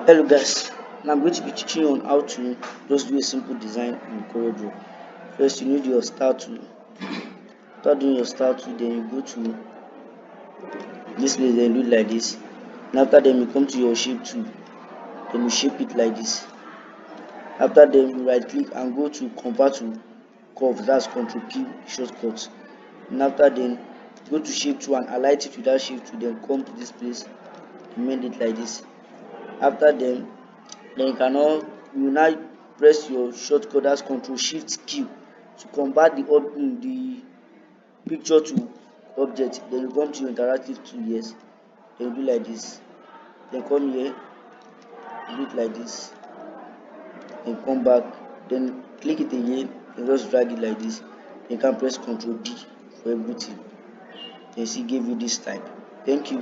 Hello guys, now I'm going to be teaching you on how to just do a simple design in CorelDRAW. First you need your start tool. After doing your start tool, then you go to this place, then do it like this. And after then you come to your shape tool, then you shape it like this. After then you right click and go to convert to curve, that's Ctrl P shortcut. And after then go to shape tool and alight it with that shape tool, then come to this place, amend it like this. After then you cannot you will now press your shortcut, that's Ctrl Shift Q, to convert the picture to object. Then you come to your interactive tool, yes, then you do like this, then come here, do it like this, then come back, then click it again, then just drag it like this, then you can press Ctrl D for everything, then see give you this type. Thank you.